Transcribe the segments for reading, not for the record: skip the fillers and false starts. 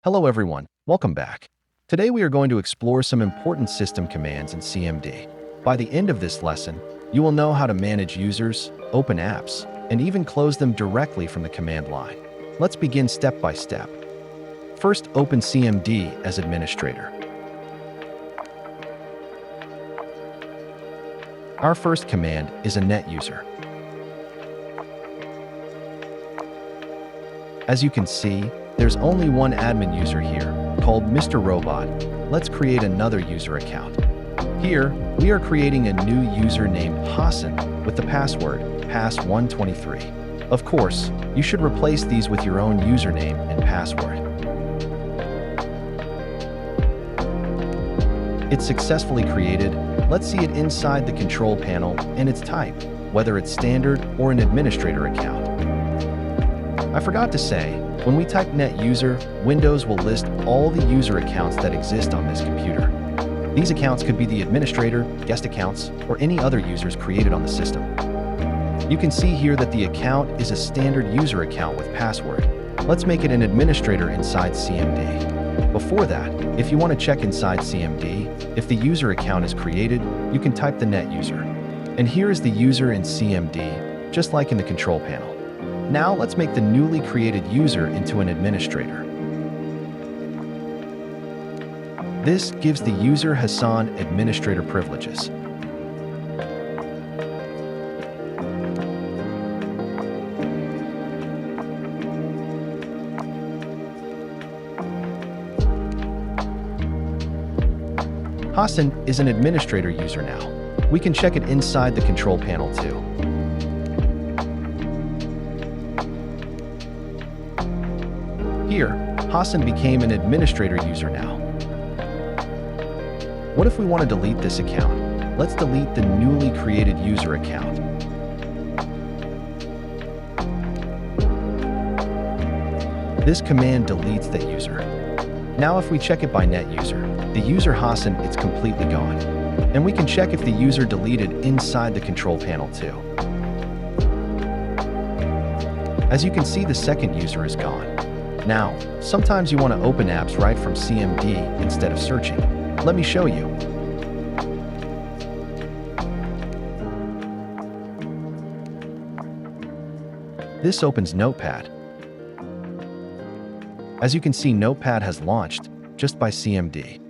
Hello everyone, welcome back. Today we are going to explore some important system commands in CMD. By the end of this lesson, you will know how to manage users, open apps, and even close them directly from the command line. Let's begin step by step. First, open CMD as administrator. Our first command is a net user. As you can see, there's only one admin user here, called Mr. Robot. Let's create another user account. Here, we are creating a new user named Hassan with the password pass123. Of course, you should replace these with your own username and password. It's successfully created. Let's see it inside the control panel and its type, whether it's standard or an administrator account. I forgot to say, when we type net user, Windows will list all the user accounts that exist on this computer. These accounts could be the administrator, guest accounts, or any other users created on the system. You can see here that the account is a standard user account with password. Let's make it an administrator inside CMD. Before that, if you want to check inside CMD, if the user account is created, you can type the net user. And here is the user in CMD, just like in the control panel. Now let's make the newly created user into an administrator. This gives the user Hassan administrator privileges. Hassan is an administrator user now. We can check it inside the control panel too. Here, Hassan became an administrator user now. What if we want to delete this account? Let's delete the newly created user account. This command deletes that user. Now if we check it by net user, the user Hassan is completely gone. And we can check if the user deleted inside the control panel too. As you can see, the second user is gone. Now, sometimes you want to open apps right from CMD instead of searching. Let me show you. This opens Notepad. As you can see, Notepad has launched just by CMD.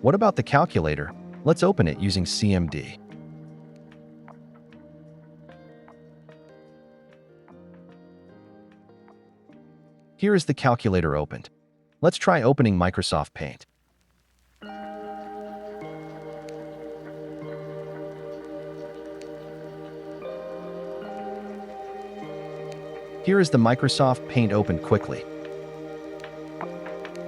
What about the calculator? Let's open it using CMD. Here is the calculator opened. Let's try opening Microsoft Paint. Here is the Microsoft Paint opened quickly.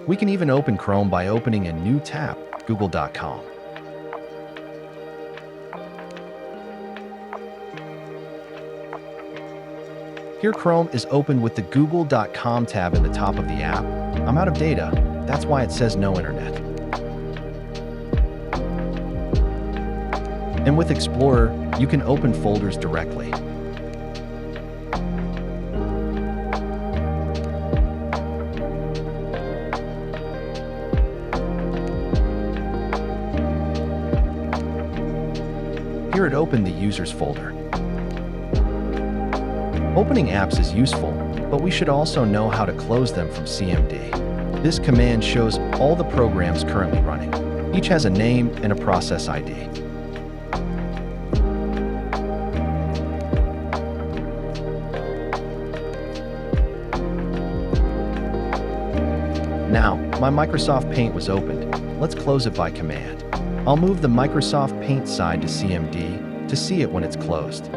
We can even open Chrome by opening a new tab, google.com. Here Chrome is opened with the google.com tab in the top of the app. I'm out of data, that's why it says no internet. And with Explorer, you can open folders directly. Here it opened the users folder. Opening apps is useful, but we should also know how to close them from CMD. This command shows all the programs currently running. Each has a name and a process ID. Now, my Microsoft Paint was opened. Let's close it by command. I'll move the Microsoft Paint side to CMD to see it when it's closed.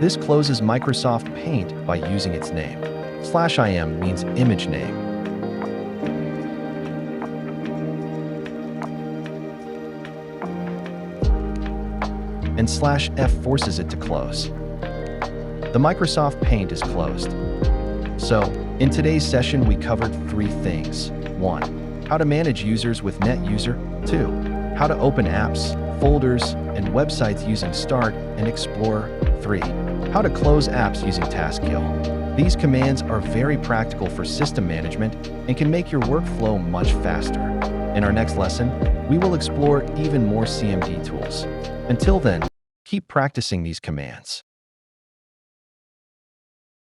This closes Microsoft Paint by using its name. /im means image name. And /f forces it to close. The Microsoft Paint is closed. So, in today's session we covered 3 things. 1. How to manage users with net user. 2. How to open apps. folders, and websites using Start and Explore. 3. How to close apps using taskkill. These commands are very practical for system management and can make your workflow much faster. In our next lesson, we will explore even more CMD tools. Until then, keep practicing these commands.